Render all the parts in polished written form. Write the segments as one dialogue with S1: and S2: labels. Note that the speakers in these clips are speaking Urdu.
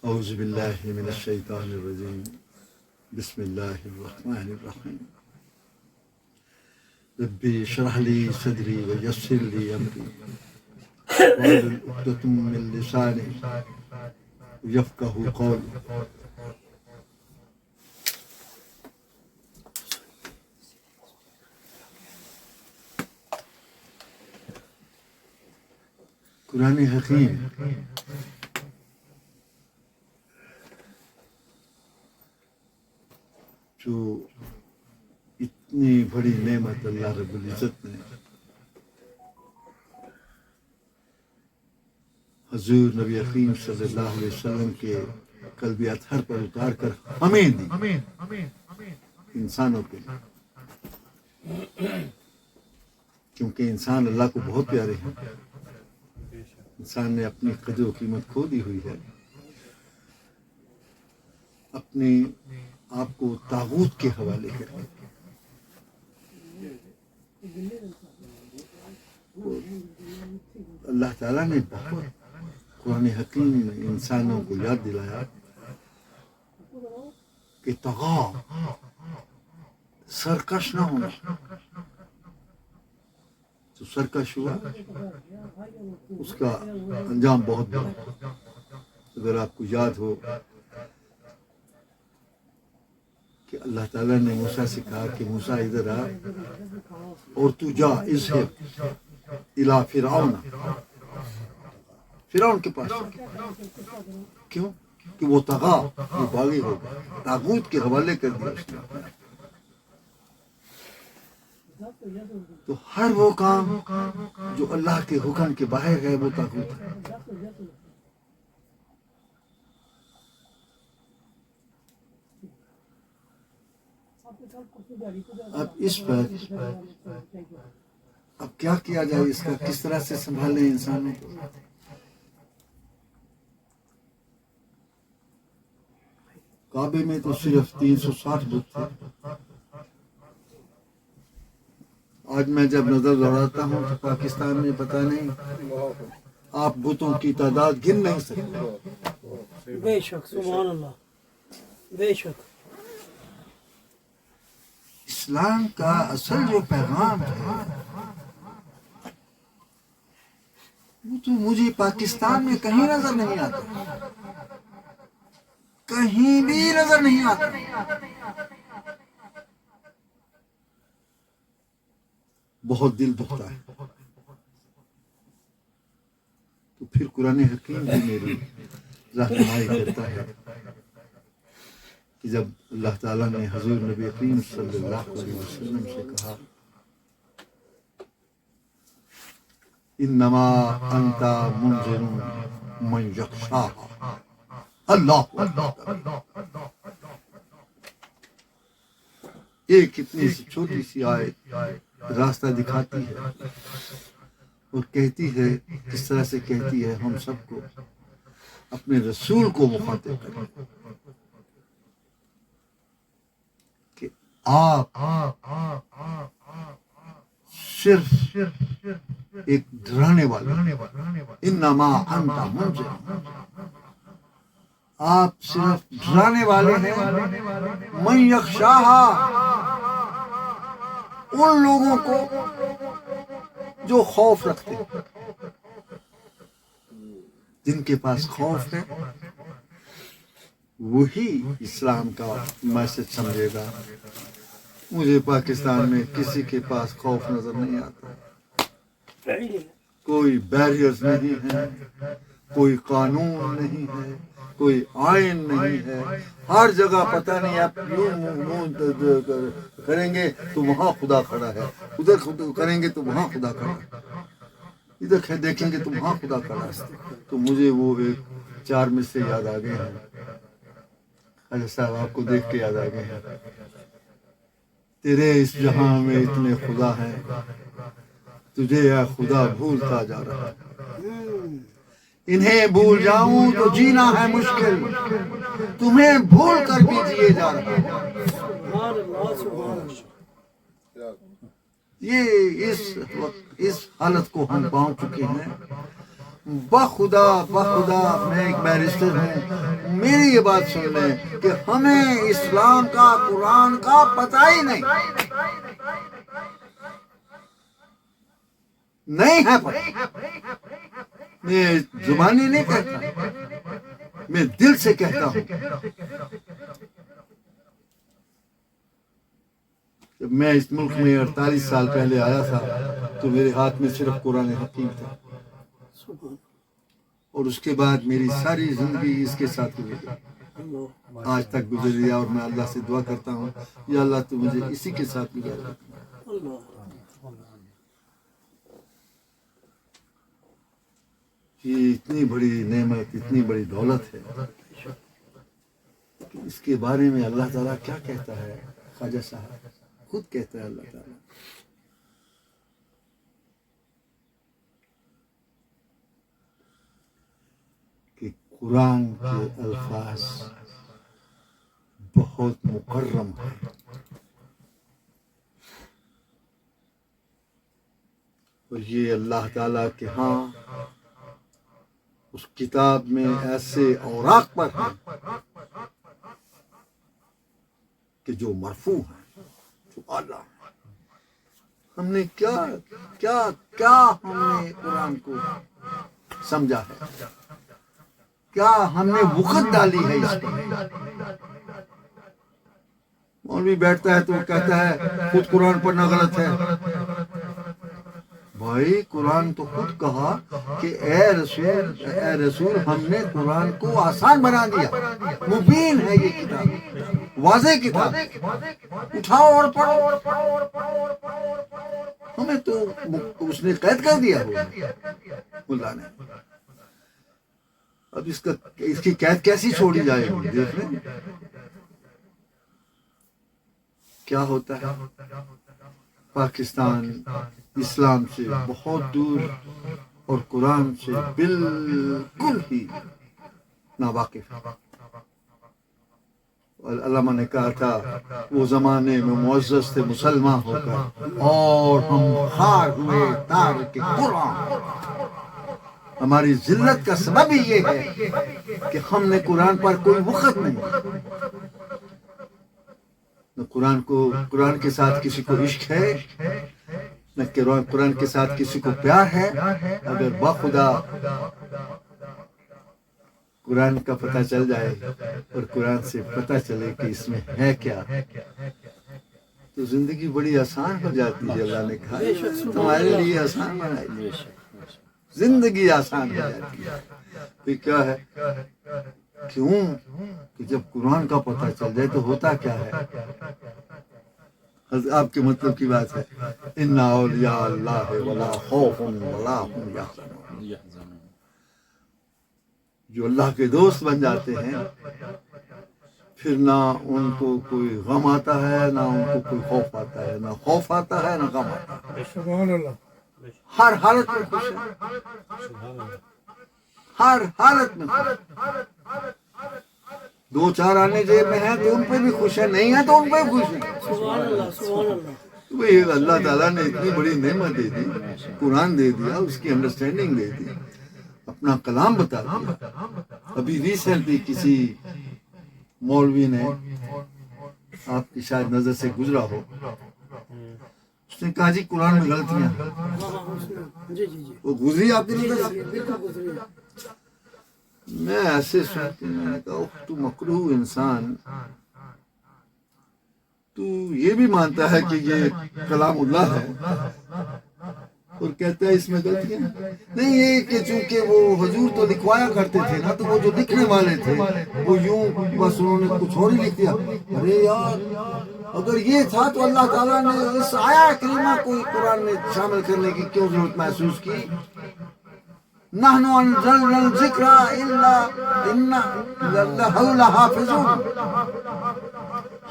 S1: اعوذ باللہ من الشیطان الرجیم بسم اللہ الرحمن الرحیم ربی اشرح لی صدری ویسر لی امری واحلل عقدۃ من لسانی یفقہوا قولی. قرآن حکیم جو اتنی بڑی نعمت اللہ رب العزت نے حضور نبی اکرم صلی اللہ علیہ وسلم کے قلب اطہر پر اتار کر ہمیں دی، انسانوں کے لیے، کیونکہ انسان اللہ کو بہت پیارے ہیں. انسان نے اپنی قدر و قیمت کھو دی ہوئی ہے، اپنے آپ کو طاغوت کے حوالے کر کے. اللہ تعالیٰ نے بہت قرآن حکیم میں انسانوں کو یاد دلایا کہ طغا، سرکش نہ ہونا. تو سرکش ہوا، اس کا انجام بہت بڑا. اگر آپ کو یاد ہو کہ اللہ تعالیٰ نے موسیٰ سے کہا کہ موسیٰ ادھر آ اور تو جا اذهب الی فرعون، فرعون کے پاس. کیوں؟ کہ وہ طغا، وہ باغی ہوگا، طاغوت کے حوالے کر دیا اس نے. تو ہر وہ کام جو اللہ کے حکم کے باہر ہے وہ طاغوت ہے. اب اس پر اب کیا کیا جائے، اس کا کس طرح سے سنبھالیں انسانوں کو. کعبے میں تو صرف 360 بت تھے. آج میں جب نظر دوڑاتا ہوں تو پاکستان میں پتہ نہیں آپ بتوں کی تعداد گن نہیں سکتے.
S2: بے شک، سبحان اللہ، بے شک.
S1: اسلام کا اصل جو پیغام ہے وہ تو مجھے پاکستان میں کہیں نظر نہیں آتا، کہیں بھی نظر نہیں آتا. بہت دل دکھتا ہے. تو پھر قرآن حکیم بھی میری رہنمائی کرتا ہے کہ جب اللہ تعالیٰ نے حضور نبی اکرم صلی اللہ علیہ وسلم سے کہا انما انت منذر من یخشاها، اللہ ایک اتنی سی چھوٹی سی آیت راستہ دکھاتی ہے اور کہتی ہے، کس طرح سے کہتی ہے، ہم سب کو اپنے رسول کو مخاطب کریں کہ آپ صرف ایک ڈرانے والے، انما انت منذر، آپ صرف ڈرانے والے ہیں. من یخشاها، ان لوگوں کو جو خوف رکھتے، جن کے پاس خوف ہے وہی اسلام کا میسج سمجھے گا. مجھے پاکستان میں کسی کے پاس خوف نظر نہیں آتا. کوئی بیریئرز نہیں ہے، کوئی قانون نہیں ہے، کوئی آئین نہیں ہے. ہر جگہ پتہ نہیں آپ یوں کریں گے تو وہاں خدا کھڑا ہے، ادھر کریں گے تو وہاں خدا کھڑا ہے، ادھر دیکھیں گے تو وہاں خدا کھڑا ہے. تو مجھے وہ ایک 4 مصرے یاد آ گئے ہیں. خالد صاحب آپ کو دیکھ کے یاد آ گئے ہیں. تیرے اس جہاں میں اتنے خدا ہیں، تجھے یا خدا بھولتا جا رہا ہے. انہیں بھول جاؤں تو جینا ہے مشکل، تمہیں بھول کر بھی جیے جا رہا ہے. یہ اس حالت کو ہم پہنچ چکے ہیں. بخدا میں ایک بیرسٹر ہوں، میری یہ بات سن لیں کہ ہمیں اسلام کا قرآن کا پتہ ہی نہیں ہے پتہ۔ میں زبانی نہیں کہتا، میں دل سے کہتا ہوں۔ جب میں اس ملک میں 48 سال پہلے آیا تھا تو میرے ہاتھ میں صرف قرآن حکیم تھا، اور اس کے بعد میری ساری زندگی اس کے ساتھ گزری، آج تک گزری، اور میں اللہ سے دعا کرتا ہوں یا اللہ تو مجھے اسی کے ساتھ گزارا۔ یہ اتنی بڑی نعمت، اتنی بڑی دولت ہے کہ اس کے بارے میں اللہ تعالیٰ کیا کہتا ہے؟ خواجہ صاحب خود کہتا ہے اللہ تعالیٰ کہ قرآن کے الفاظ بہت مکرم ہیں، اور یہ اللہ تعالیٰ کے ہاں اس کتاب میں ایسے اوراق پر ہیں کہ جو مرفوع ہیں، جو اعلیٰ ہیں۔ ہم نے کیا ہم نے قرآن کو سمجھا ہے، کیا ہم نے وقت ڈالی ہے اس پر؟ مولوی بیٹھتا ہے تو وہ کہتا ہے خود قرآن پڑھنا غلط ہے۔ بھائی قرآن تو خود کہا کہ اے رسول ہم نے قرآن کو آسان بنا دیا، مبین ہے یہ کتاب، واضح کتاب، اٹھاؤ اور پڑھو۔ ہمیں تو اس نے قید کر دیا اللہ نے۔ اب اس کی قید کیسی چھوڑی جائے گی؟ دیکھ لیں کیا ہوتا ہے۔ پاکستان اسلام سے بہت دور اور قرآن سے بالکل ہی ناواقف۔ اور علامہ نے کہا تھا وہ زمانے میں معزز تھے مسلمان ہو کر، اور ہم خار ہوئے تارک قرآن۔ ہماری ذلت کا سبب ہی یہ ہے کہ ہم نے قرآن پر کوئی وقت نہیں، نہ قرآن کے ساتھ کسی کو عشق ہے، نہ قرآن کے ساتھ کسی کو پیار ہے۔ اگر بخدا قرآن کا پتہ چل جائے اور قرآن سے پتہ چلے کہ اس میں ہے کیا، تو زندگی بڑی آسان ہو جاتی ہے۔ اللہ نے کہا تمہارے لیے آسان بنائی، زندگی آسان ہو جاتی ہے۔ پھر کیا ہے؟ کیوں کہ جب قرآن کا پتہ چل جائے تو ہوتا کیا ہے؟ آپ کے مطلب کی بات ہے، ان اولیاء اللہ ولا خوف ولا هم يحزنون۔ جو اللہ کے دوست بن جاتے ہیں پھر نہ ان کو کوئی غم آتا ہے، نہ ان کو کوئی خوف آتا ہے، نہ خوف آتا ہے نہ غم آتا ہے۔
S2: سبحان اللہ۔
S1: ہر حالت میں خوش ہے، ہر حالت میں خوش۔ دو چار آنے جیب میں ہیں تو ان پہ بھی خوش ہے، نہیں ہے تو ان پہ بھی خوش ہے۔
S2: سبحان اللہ، سبحان اللہ۔
S1: وہی اللہ تعالیٰ نے اتنی بڑی نعمت دے دی، قرآن دے دیا، اس کی انڈرسٹینڈنگ دے دی، اپنا کلام بتا دیا۔ ابھی ریسنٹلی کسی مولوی نے، آپ کی شاید نظر سے گزرا ہو، اس نے کہا جی قرآن میں غلطیاں ہیں۔
S2: جی جی جی،
S1: وہ گزری آپ کی نظر سے؟
S2: بالکل گزری۔
S1: میں ایسے سنتے میں نے کہا تو مکروہ انسان، تو یہ بھی مانتا ہے کہ یہ کلام اللہ ہے اور کہتا ہے اس میں غلطیاں ہیں؟ نہیں، یہ کہ چونکہ وہ حضور تو لکھوایا کرتے تھے نا، تو وہ جو لکھنے والے تھے وہ یوں بس انہوں نے کچھ اور ہی لکھ دیا۔ ارے یار اگر یہ تھا تو اللہ تعالیٰ نے اس آیا کریمہ کو قرآن میں شامل کرنے کی کیوں ضرورت محسوس کی؟ نحن انزلنا الذکر انا لہ لحافظون۔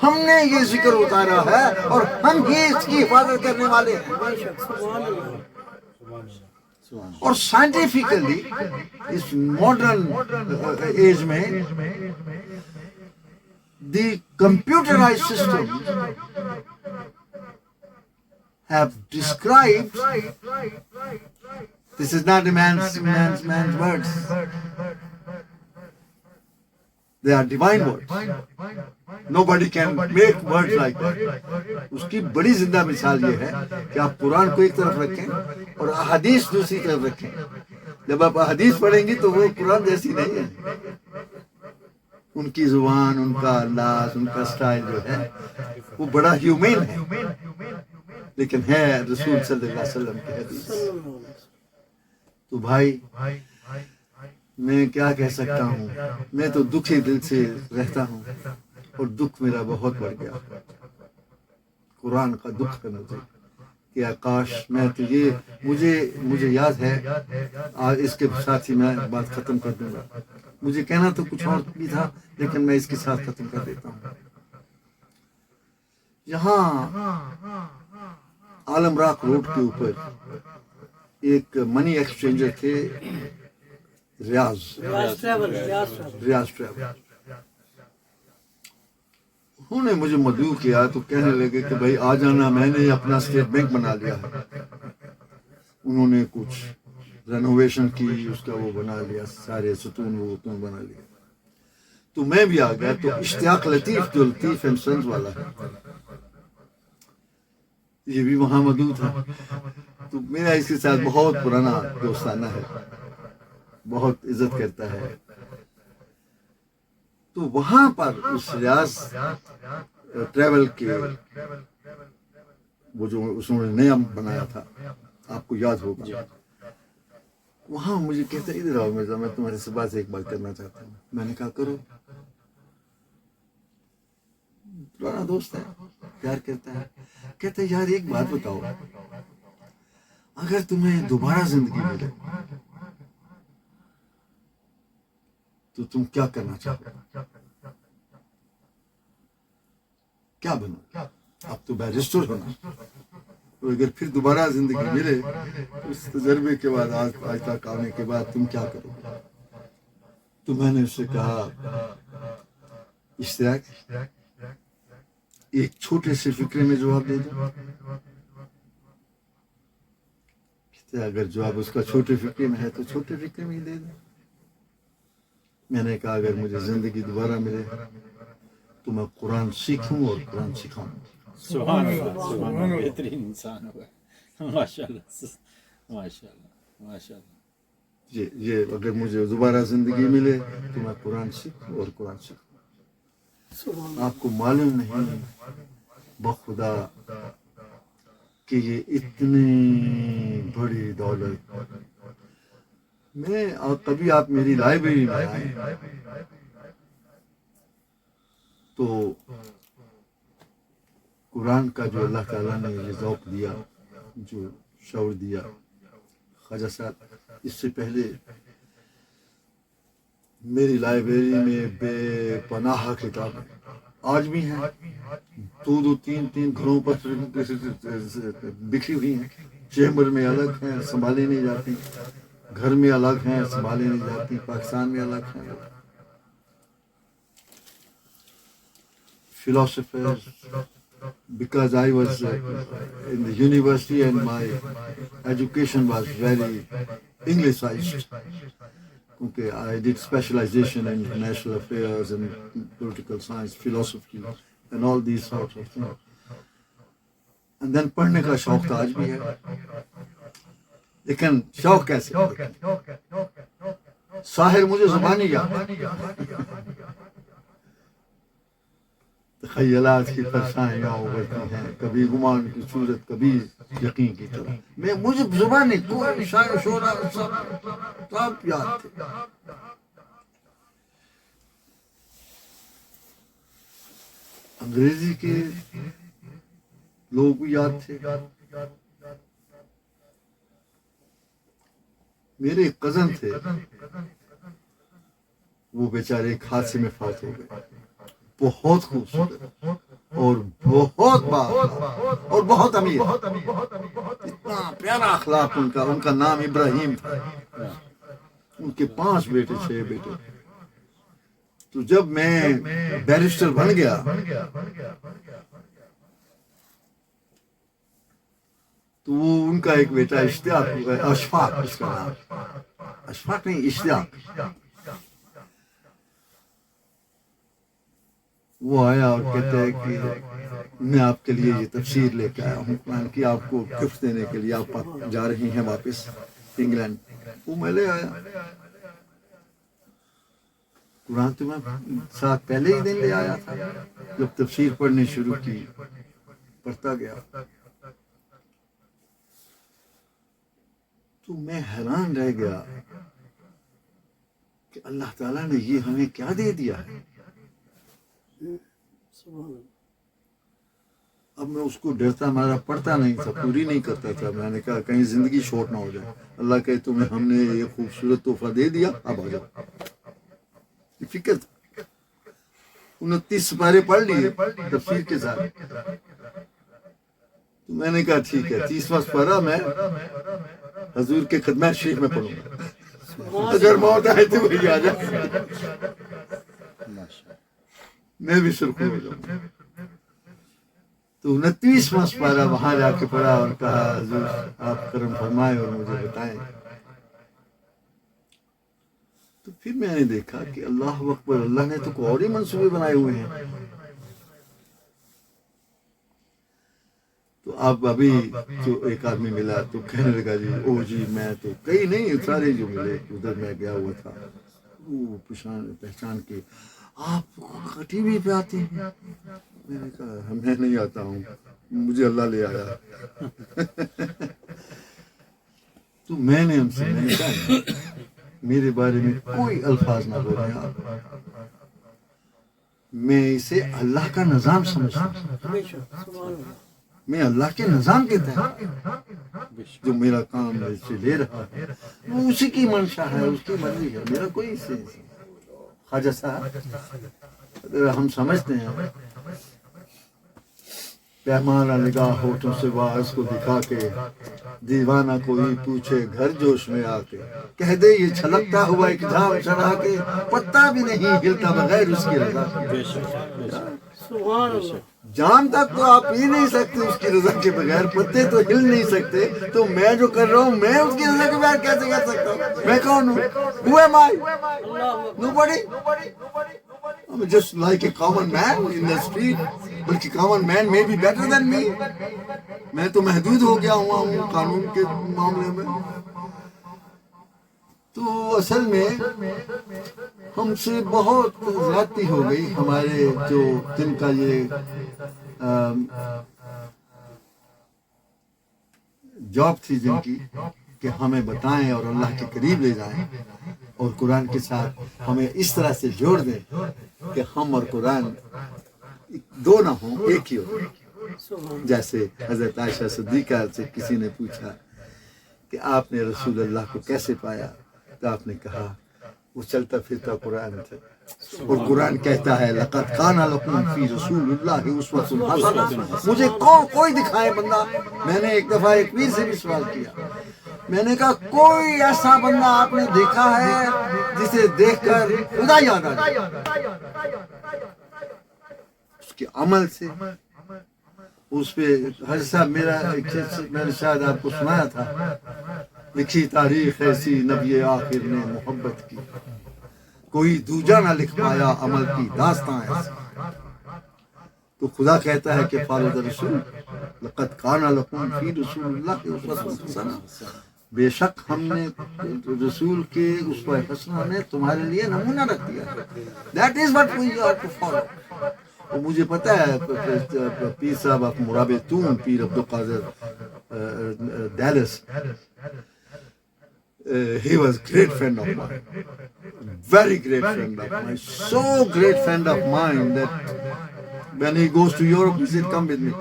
S1: ہم نے یہ ذکر اتارا ہے اور ہم ہی اس کی حفاظت کرنے والے ہیں۔
S2: سبحان اللہ۔
S1: اور سائنٹیفکلی اس ماڈرن ایج میں the computerized system have described This is not a man's words. They are divine words. Nobody can make words like that. اس کی بڑی زندہ مثال یہ ہے کہ آپ قرآن کو ایک طرف رکھیں اور احادیث دوسری طرف رکھیں. جب آپ احادیث پڑھیں گی تو وہ قرآن جیسی نہیں ہے. ان کی زبان، ان کا انداز، ان کا سٹائل جو ہے وہ بڑا ہیومن ہے، لیکن ہے رسول صلی اللہ علیہ وسلم کی حدیث. تو بھائی میں کیا کہہ سکتا ہوں، میں تو دکھی دل سے رہتا ہوں اور دکھ میرا بہت بڑھ گیا. قرآن کا دکھ ہے مجھے کہ کاش میں تو یہ مجھے یاد ہے. اس کے ساتھ ہی میں بات ختم کر دوں گا. مجھے کہنا تو کچھ اور بھی تھا لیکن میں اس کے ساتھ ختم کر دیتا ہوں. یہاں عالم راک روڈ کے اوپر ایک منی ایکسچینجر تھے، ریاض ٹریول. انہوں نے مجھے مدعو کیا تو کہنے لگے کہ بھائی آ جانا، میں نے اپنا اسٹیٹ بینک بنا لیا ہے. انہوں نے کچھ رینوویشن کی، اس کا وہ بنا لیا، سارے ستون بنا لیا. تو میں بھی آ گیا. تو اشتیاق لطیف جو لطیف اینڈ سنز والا ہے، یہ بھی وہاں مدعو تھا. تو میرا اس کے ساتھ بہت پرانا دوستانہ ہے، بہت عزت کرتا ہے. تو وہاں پر اس ریاض ٹریول کے وہ جو اس نے نیا بنایا تھا، آپ کو یاد ہوگا، وہاں مجھے کہتا ہے ادھر آؤ مرزا، میں تمہارے سے بات ایک بات کرنا چاہتا ہوں. میں نے کہا کرو. پرانا دوست ہے، پیار کرتا ہے. کہتا ہے یار ایک بات بتاؤ، اگر تمہیں دوبارہ زندگی ملے تو تم کیا کرنا چاہو؟ کیا بنو؟ اب تو بیرسٹر ہونا. تو اگر پھر دوبارہ زندگی ملے اس تجربے کے بعد، آج تک آنے کے بعد تم کیا کرو گے؟ تو میں نے اس سے کہا اشتیاق ایک چھوٹے سے فکرے میں جواب دے دو. اگر جواب اس کا چھوٹے فکرے میں ہے تو چھوٹے فکرے میں ہی دے دو. میں نے کہا اگر مجھے زندگی دوبارہ ملے تو میں قرآن سیکھوں اور قرآن سکھاؤں.
S3: سبحان اللہ، سبحان اللہ، بہترین انسان ہوا، ماشاء اللہ، ماشاء اللہ، ماشاء اللہ.
S1: یہ اگر مجھے دوبارہ زندگی ملے تو میں قرآن سیکھوں اور قرآن سکھاؤں. آپ کو معلوم نہیں بخدا کہ یہ اتنی بڑی دولت. میں کبھی آپ میری لائبریری میں آئے تو قرآن کا جو اللہ تعالیٰ نے یہ ذوق دیا، جو شعور دیا، خواجہ صاحب اس سے پہلے میری لائبریری میں بے پناہ کتابیں آج بھی ہیں، دو تین گھروں پر بکھری ہوئی ہیں. چیمبر میں الگ ہیں، سنبھالے نہیں جاتی. گھر میں الگ ہیں، سنبھالے نہیں جاتی. پاکستان میں الگ ہیں. Philosophers, because I was in the university and my education was very Englishized. Okay, I did specialization in international affairs and political science, philosophy, and all these sorts of things. And then پڑھنے کا شوق تھا، آج بھی ہے. لیکن شوق کیسے؟ ساحر مجھے زبانی یاد، تخیلات کی پرچھائیاں ابھرتی ہیں، کبھی گمان کی صورت، کبھی یقین کی طرح. مجھے زبانی کوئی شاعر شعرا سب یاد تھے. انگریزی کے لوگ بھی یاد تھے. میرے ایک کزن تھے، وہ بیچارے ایک حادثے میں فوت ہو گئے. بہت خوبصورت اور بہت بااخلاق اور بہت امیر، اتنا پیارا اخلاق ان کا نام ابراہیم تھا. ان کے 5 بیٹے 6 بیٹے. تو جب میں بیرسٹر بن گیا تو وہ ان کا ایک بیٹا اشتیاق، اشفاق اس کا نام، اشفاق نہیں اشتیاق، وہ آیا اور کہتا ہے کہ میں آپ کے لیے یہ تفسیر لے کے آیا ہوں قرآن کی، آپ کو گفٹ دینے کے لیے، آپ جا رہی ہیں واپس انگلینڈ۔ وہ میں لے آیا قرآن، تو میں ساتھ پہلے ہی دن لے آیا تھا جب تفسیر پڑھنی شروع کی، پڑھتا گیا تو میں حیران رہ گیا کہ اللہ تعالیٰ نے یہ ہمیں کیا دے دیا ہے۔
S2: سبحان اللہ۔
S1: اب میں اس کو ڈرتا مارا پڑھتا نہیں تھا، پوری نہیں کرتا تھا، میں نے کہا کہیں زندگی شورٹ نہ ہو جائے، اللہ کہے تمہیں ہم نے یہ خوبصورت تحفہ دے دیا، اب آ جاؤ۔ یہ فکر تھا، 29 سپارے پڑھ لیے تفسیر کے ساتھ، تو میں نے کہا ٹھیک ہے 30واں سپارہ میں حضور کے خدمت شریف میں پڑھوں گا، اگر موت آئے تو وہی آ جائے، میں بھی سرخو ہو جاؤں۔ تو 29واں سپارہ وہاں جا کے پڑھا اور کہا حضور آپ کرم فرمائیں اور مجھے بتائیں۔ تو پھر میں نے دیکھا کہ اللہ اکبر، اللہ نے تو اور ہی منصوبے بنائے ہوئے ہیں۔ تو اب ابھی جو ایک آدمی ملا تو کہنے لگا جی او جی میں تو کئی نہیں سارے جو ملے ادھر میں گیا ہوا تھا، وہ پہچان کے آپ ٹی وی پہ آتے ہیں؟ میں نے کہا میں نہیں آتا ہوں، مجھے اللہ لے آیا۔ تو میں نے ان سے میں نے کہا میرے بارے میں کوئی الفاظ نہ بولیں آپ، میں اسے اللہ کا نظام سمجھتا ہوں،
S2: سبحان اللہ۔
S1: میں اللہ کے نظام کے تحت جو میرا کام سے لے رہا ہے وہ اسی کی منشا ہے، اس کی مرضی ہے، میرا کوئی اس سے نہیں۔ خواجہ صاحب ہم سمجھتے ہیں پیمانہ نگاہ ہوٹوں سے واعظ کو دکھا کے، دیوانہ کوئی پوچھے گھر جوش میں آ کے، کہہ دے یہ چھلکتا ہوا ایک جام چڑھا کے، پتا بھی نہیں ہلتا بغیر اس کی رضا کے۔
S2: سبحان اللہ۔
S1: جام تک تو آپ پی نہیں سکتے اس کی رضا کے بغیر، پتے تو ہل نہیں سکتے، تو میں جو کر رہا ہوں میں اس کی رضا کے بغیر کیسے کر سکتا ہوں؟ میں کون ہوں؟ Who am I? Nobody. I'm just like a common man in the street. بلکہ common man may be better than me. میں تو محدود ہو گیا ہوا ہوں قانون کے معاملے میں۔ تو اصل میں ہم سے بہت زیادتی ہو گئی، ہمارے جو جن کا یہ جاب تھی جن کی کہ ہمیں بتائیں اور اللہ کے قریب لے جائیں اور قرآن کے ساتھ ہمیں اس طرح سے جوڑ دیں کہ ہم اور قرآن دو نہ ہوں، ایک ہی ہو۔ جیسے حضرت عائشہ صدیقہ سے کسی نے پوچھا کہ آپ نے رسول اللہ کو کیسے پایا، تو آپ نے کہا وہ چلتا پھرتا قرآن تھا، اور قرآن کہتا ہے لقد کان لکم فی رسول اللہ اسوۃ حسنہ۔ مجھے کوئی دکھائے بندہ، میں نے ایک دفعہ ایک پیر سے بھی سوال کیا، میں نے کہا کوئی ایسا بندہ آپ نے دیکھا ہے جسے دیکھ کر خدا یاد آ جائے؟ اس کے عمل سے، اس پہ حضرت صاحب میں نے شاید آپ کو سنایا تھا، لکھی تاریخ ایسی نبی آخر نے محبت کی، کوئی دوجا نہ لکھ پایا عمل کی داستان ایسی۔ تو خدا کہتا ہے کہ فالو دا رسول، لقد کان لکم فی رسول اللہ اسوۃ حسنہ، بے شک ہم نے رسول کے اسوہ حسنہ نے تمہارے لیے نمونہ رکھ دیا ہے۔ That is what we are to follow. اور مجھے پتا ہے پیر صاحب آف مرابطون، پیر Abdalqadir Dallas, he was great friend of mine, very great friend of mine, so great friend of mine that when he goes to Europe he said come with me,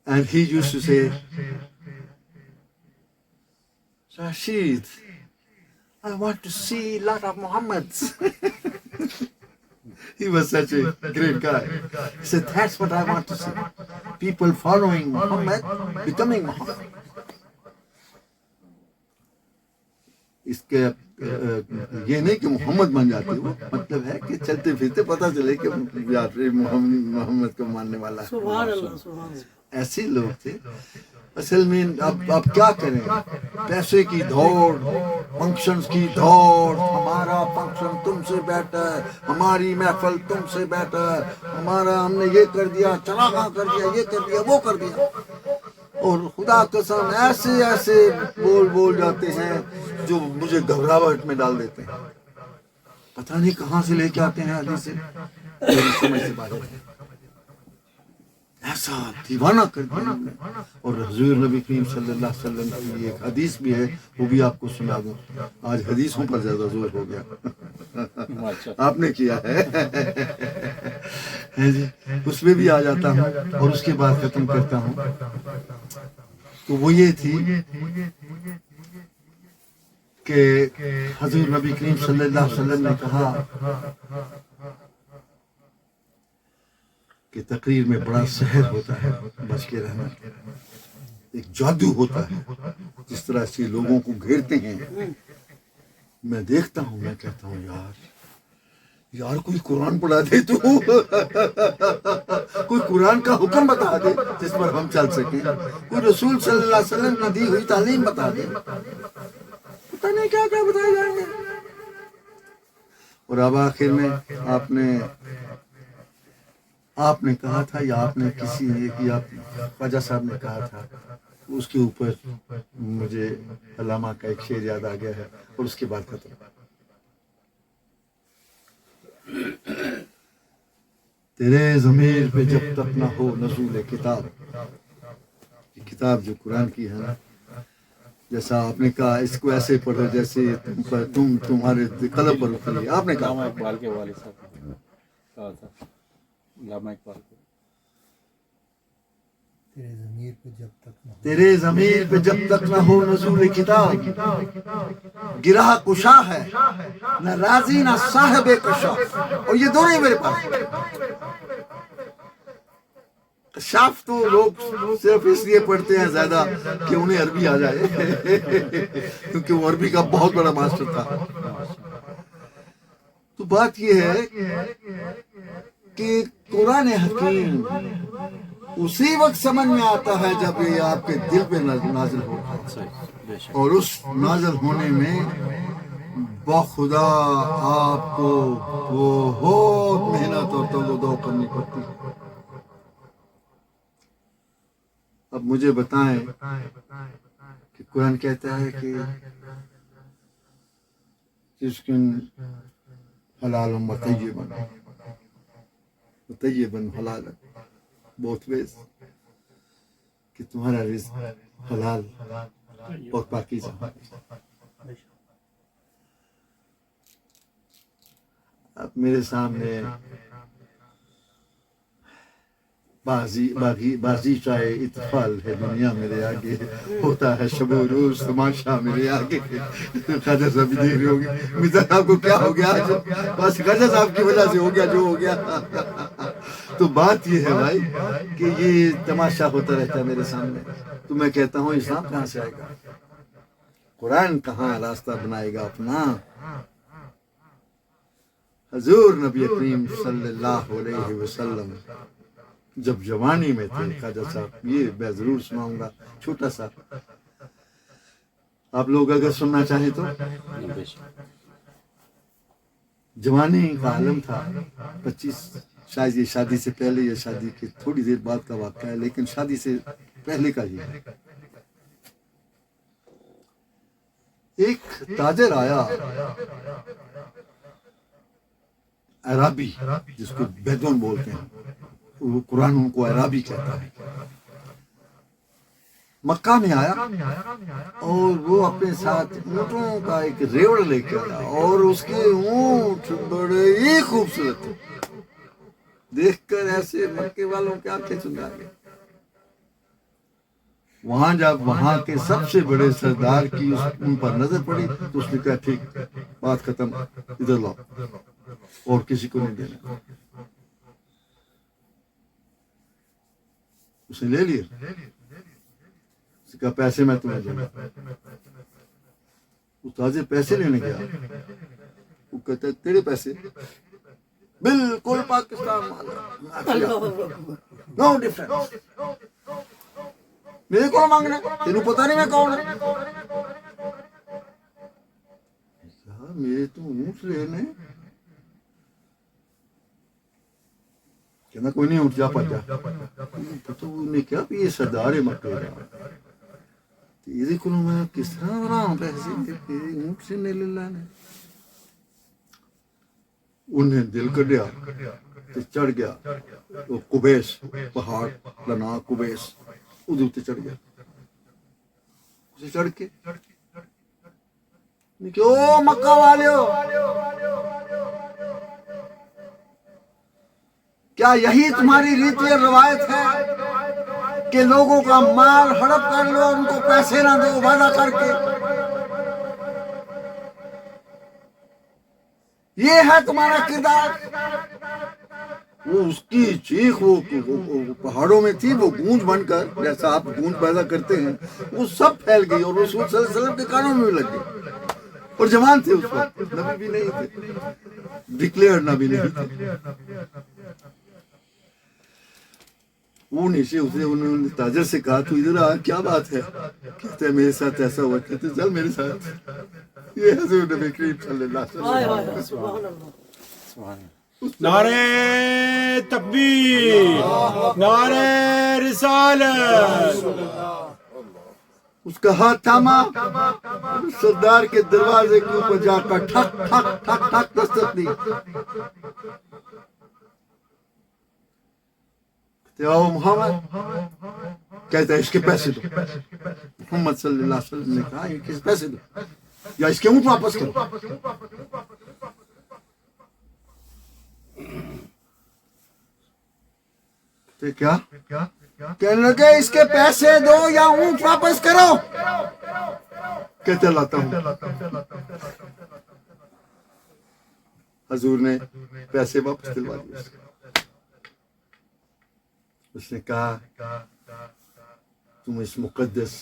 S1: and he used to say Rashid, I want to see a lot of Muhammads. He was such a great guy. He said, that's what I want to see. People following Muhammad, becoming Muhammad. اس کے یہ نہیں کہ محمد بن جاتی وہ، مطلب ہے کہ چلتے پھرتے پتہ چلے کہ یاتری محمد کو ماننے والا ہے.
S2: سبحان اللہ سبحان اللہ.
S1: ایسے لوگ تھے. اصل میں اب کیا کریں، پیسے کی دوڑ، فنکشنز کی دوڑ، ہمارا فنکشن تم سے بیٹر، ہماری محفل تم سے بیٹر، ہمارا ہم نے یہ کر دیا، چراغاں کر دیا، یہ کر دیا، وہ کر دیا. اور خدا قسم ایسے ایسے بول جاتے ہیں جو مجھے گھبراہٹ میں ڈال دیتے ہیں. پتہ نہیں کہاں سے لے کے آتے ہیں حدیث سے، میری سمجھ سے باہر ہے. ایسا دیوانہ کر دیا. اور حضور نبی کریم صلی اللہ علیہ وسلم کی ایک حدیث بھی ہے، وہ بھی آپ کو سنا دوں. آج حدیثوں پر زیادہ زور ہو گیا، آپ نے کیا ہے جی. اس میں بھی آ جاتا ہوں اور اس کے بعد ختم کرتا ہوں. تو وہ یہ تھی کہ حضور نبی کریم صلی اللہ علیہ وسلم نے کہا کہ تقریر میں بڑا سحر ہوتا ہے، بچ کے رہنا. ایک جادو ہوتا ہے، جس طرح سے لوگوں کو گھیرتے ہیں. میں دیکھتا ہوں، میں کہتا ہوں یار کوئی قرآن پڑھا دے تو کوئی قرآن کا حکم بتا دے جس پر ہم چل سکیں، کوئی رسول صلی اللہ علیہ وسلم نے دی ہوئی تعلیم بتا دے. پتہ نہیں کیا کیا بتائے جائیں گے. اور اب آخر میں آپ نے کہا تھا، یا آپ نے کسی نے، یا خواجہ صاحب نے کہا تھا، اس کے اوپر مجھے علامہ کا ایک شعر یاد آ گیا ہے اور اس کے بعد ختم. تیرے ضمیر پہ جب تک نہ ہو نزول کتاب، یہ کتاب جو قرآن کی ہے نا، جیسا آپ نے کہا اس کو ایسے پڑھو جیسے تمہارے قلب پر اتری. آپ نے کہا
S3: علامہ اقبال کے والد صاحب نے کہا تھا، علامہ اقبال کو،
S1: تیرے ضمیر پہ جب تک نہ ہو نزول کتاب، گرہ کشا ہے نہ راضی نہ صاحب کشاف. اور یہ دونوں ہی میرے پاس. کشاف تو لوگ صرف اس لیے پڑھتے ہیں زیادہ کہ انہیں عربی آ جائے کیونکہ وہ عربی کا بہت بڑا ماسٹر تھا. تو بات یہ ہے کہ قرآن حکیم اسی وقت سمجھ میں آتا ہے جب یہ آپ کے دل پہ نازل ہوتا ہے. اور اس نازل ہونے میں بخدا آپ کو بہت محنت اور دو کرنی پڑتی ہے. اب مجھے بتائیں کہ قرآن کہتا ہے کہ رزقن حلال و طیباً حلال، بہت ویز کہ تمہارا رزق حلال اور پاکیزہ. اب میرے سامنے بازی چاہے اطفال ہے دنیا میرے آگے، ہوتا ہے شب و روز تماشا میرے آگے. خواجہ صاحب بھی دیکھ رہے ہوں گے مرزا صاحب کو کیا ہو گیا، بس خواجہ صاحب کی وجہ سے ہو گیا جو ہو گیا. تو بات یہ ہے بھائی کہ یہ تماشا ہوتا رہتا ہے میرے سامنے. تو میں کہتا ہوں اسلام کہاں سے آئے گا، قرآن کہاں راستہ بنائے گا اپنا. حضور نبی کریم صلی اللہ علیہ وسلم جب جوانی میں تھے، خواجہ صاحب یہ میں ضرور سناؤں گا چھوٹا سا، آپ لوگ اگر سننا چاہیں تو. جوانی کا عالم تھا، 25، شاید یہ شادی سے پہلے یا شادی کے تھوڑی دیر بعد کا واقعہ ہے، لیکن شادی سے پہلے کا ہی ہے. ایک تاجر آیا، عربی جس کو بیدون بولتے ہیں، وہ قرآن ان کو عربی کہتا ہے. مکہ میں آیا اور وہ اپنے ساتھ اونٹوں کا ایک ریوڑ لے کے آیا، اور اس کے اونٹ بڑے ہی خوبصورت تھے. دیکھ کر ایسے مکے والوں کے آنکھیں چندا گئے. وہاں جب وہاں کے سب سے بڑے سردار کی ان پر نظر پڑی تو اس نے کہا ٹھیک، بات ختم، ادھر لاؤ، اور کسی کو نہیں دینا. اس نے لے لیا، اس نے کہا پیسے میں تمہیں دوں گا. وہ تاجر پیسے لینے گیا، وہ کہتا ہے تیرے پیسے بالکل پاکستان والا، نو ڈفرنس، میرے کو مانگنا، تینوں پتا نہیں میں کون ہوں؟ میرے تو اونٹ لینے، کہنا کوئی نہیں اونٹ جا پاتا، تو انہوں نے کیا یہ سردار ہے مکہ کا، یہ کو میں کس طرح بناؤں پیسے اونٹ سے نہیں لے لانے، انہیں دل کڈیا تے چڑھ گیا وہ قبیس پہاڑ لنا قبیس ادھر تے چڑھ گیا، اسے چڑھ کے کیوں مکہ والے ہو، کیا یہی تمہاری ریتی اور روایت ہے کہ لوگوں کا مال ہڑپ کر لو، ان کو پیسے نہ دو وعدہ کر کے، یہ ہے تمہارا کردار؟ وہ اس کی چیخ وہ پہاڑوں میں تھی، وہ گونج بن کر جیسا آپ گونج پیدا کرتے ہیں وہ سب پھیل گئی، اور رسول صلی اللہ علیہ وسلم کے کانوں میں بھی لگ گئی، اور جوان تھے اس وقت، نبی بھی نہیں تھے، ڈکلیئر نبی نہیں تھے، وہ نیچے اترے، انہوں نے تاجر سے کہا تو ادھر آ، کیا بات ہے؟ کہتے ہیں میرے ساتھ ایسا ہوا، کہتے چل میرے ساتھ، یہ حضور نبی کریم صلی اللہ علیہ وسلم۔
S2: سبحان اللہ،
S3: سبحان اللہ۔ نعرہ تکبیر، نعرہ رسالت،
S1: اس کا ہاتھ تھاما، سردار کے دروازے کے اوپر جا کر ٹھک ٹھک ٹھک ٹھک دستک دی، او محمد، کہتا ہے اس کے پیسے دو، محمد صلی اللہ علیہ وسلم نے کہا ان کے پیسے دو یا اس کے اونٹ واپس کرو، تو کیا کہنے لگے اس کے پیسے دو یا اونٹ واپس کرو، کہتے لاتا ہوں، حضور نے پیسے واپس دلوا دیے، اس نے کہا تم اس مقدس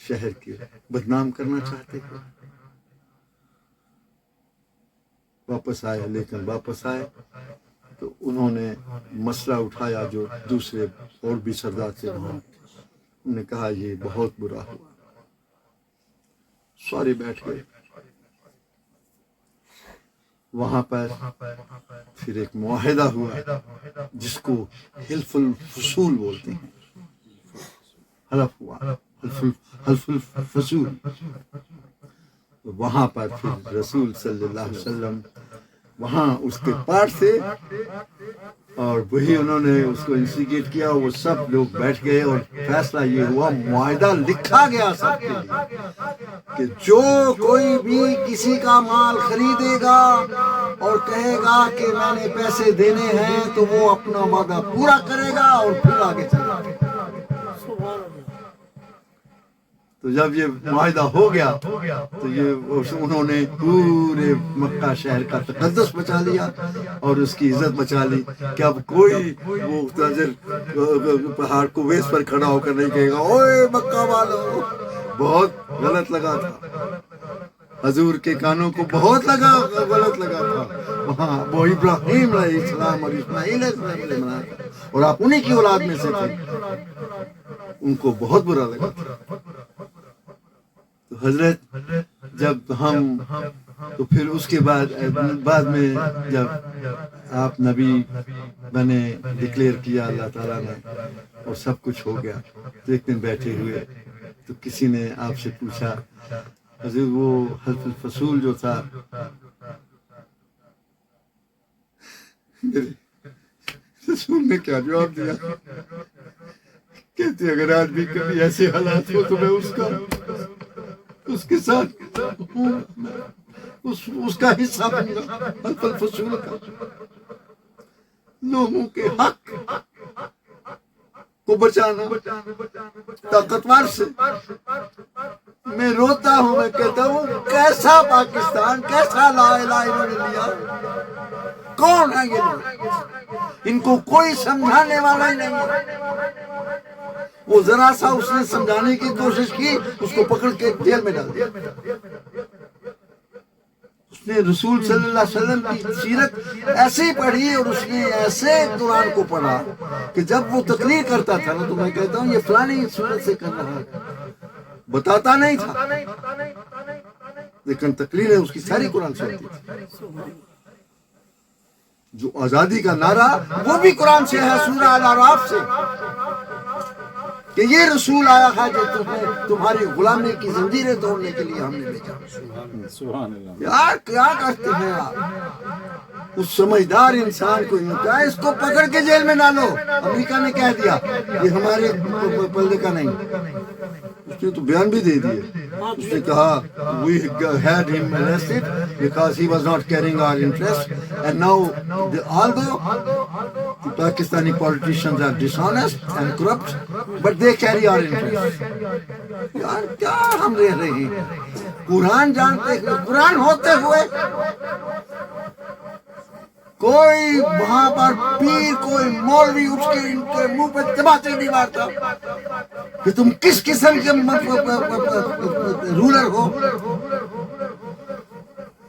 S1: شہر کے بدنام کرنا چاہتے ہو، واپس آئے، لیکن واپس آئے تو انہوں نے مسئلہ اٹھایا جو دوسرے اور بھی سردار تھے وہاں، انہوں نے کہا یہ بہت برا ہوا، سارے بیٹھ گئے، وہاں پر پھر ایک معاہدہ ہوا جس کو حلف الفصول بولتے ہیں، حلف ہوا، حلف الفصول، وہاں پر پھر رسول صلی اللہ علیہ وسلم وہاں اس کے پاس تھے، اور وہی انہوں نے اس کو انسٹیگیٹ کیا، وہ سب لوگ بیٹھ گئے اور فیصلہ یہ ہوا، معاہدہ لکھا گیا سب کے لیے کہ جو کوئی بھی کسی کا مال خریدے گا اور کہے گا کہ میں نے پیسے دینے ہیں تو وہ اپنا وعدہ پورا کرے گا اور پھر آگے چلے گا۔
S2: سبحان اللہ،
S1: تو جب یہ معاہدہ ہو گیا تو یہ انہوں نے پورے مکہ شہر کا تقدس بچا لیا اور اس کی عزت بچا لی کہ اب کوئی وہ تاجر پہاڑ کو ویس پر کھڑا ہو کر نہیں کہے گا اوے مکہ والو، بہت غلط لگا تھا، حضور کے کانوں کو بہت غلط لگا تھا، وہاں وہ ابراہیم علیہ السلام اور اسماعیل علیہ السلام نے بنایا تھا اور آپ انہی کی اولاد میں سے تھے، ان کو بہت برا لگا تھا۔ تو حضرت جب ہم تو پھر اس کے بعد میں جب آپ نبی بنے، ڈکلیئر کیا اللہ تعالیٰ نے اور سب کچھ ہو گیا، تو ایک دن بیٹھے ہوئے تو کسی نے آپ سے پوچھا حضور وہ حلف الفصول جو تھا، رسول نے کیا جواب دیا؟ کہتے اگر آج بھی کبھی ایسے حالات ہو تو میں اس کے ساتھ اس کا حصہ بن گا، حلف الفصول کا، لوگوں کے حق کو بچانا طاقتور سے۔ میں روتا ہوں، میں کہتا ہوں کیسا پاکستان، کیسا لا الہ الا اللہ، کون ہے یہ لوگ؟ ان کو کوئی سمجھانے والا ہی نہیں ہے۔ وہ ذرا سا اس نے سمجھانے کی کوشش کی، اس کو پکڑ کے جیل میں ڈال دیا۔ اس نے رسول صلی اللہ علیہ وسلم کی سیرت ایسے ہی پڑھی اور اس نے ایسے قرآن کو پڑھا کہ جب وہ تقریر کرتا تھا نا تو میں کہتا ہوں یہ فلانی صورت سے کر رہا ہے، بتاتا نہیں تھا لیکن تقریر اس کی ساری قرآن سے ہوتی تھی. جو آزادی کا نعرہ وہ بھی قرآن سے ہے، سورہ الاعراف سے، کہ یہ رسول آیا ہے جو تمہاری غلامی کی زنجیریں توڑنے کے لیے ہم نے بھیجا.
S3: سبحان اللہ.
S1: یار کیا کرتے ہیں آپ؟ اس سمجھدار انسان کو یوں کہا اس کو پکڑ کے جیل میں ڈالو. امریکہ نے کہہ دیا یہ ہمارے پلے کا نہیں. اس نے تو بیان بھی دے دیے. اس نے کہا we had him arrested because he was not carrying our interest and now although the Pakistani politicians are dishonest and corrupt but they carry our interest. یار کیا ہم رہ رہے ہیں؟ قرآن جانتے ہیں، قرآن ہوتے ہوئے کوئی وہاں پر پیر کوئی مولوی اس کے ان کے منہ پہ تماچے نہیں مارتا کہ تم کس قسم کے رولر ہو.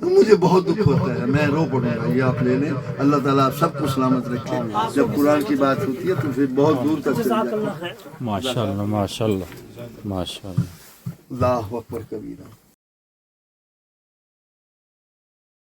S1: مجھے بہت دکھ ہوتا ہے، میں رو پڑوں گا. یہ آپ لے لیں. اللہ تعالیٰ آپ سب کو سلامت رکھے. جب قرآن کی بات ہوتی ہے تو پھر بہت دور تک چل جاتے ہیں.
S3: ماشاء اللہ ماشاء اللہ ماشاء اللہ.
S1: اللہ اکبر کبیرہ.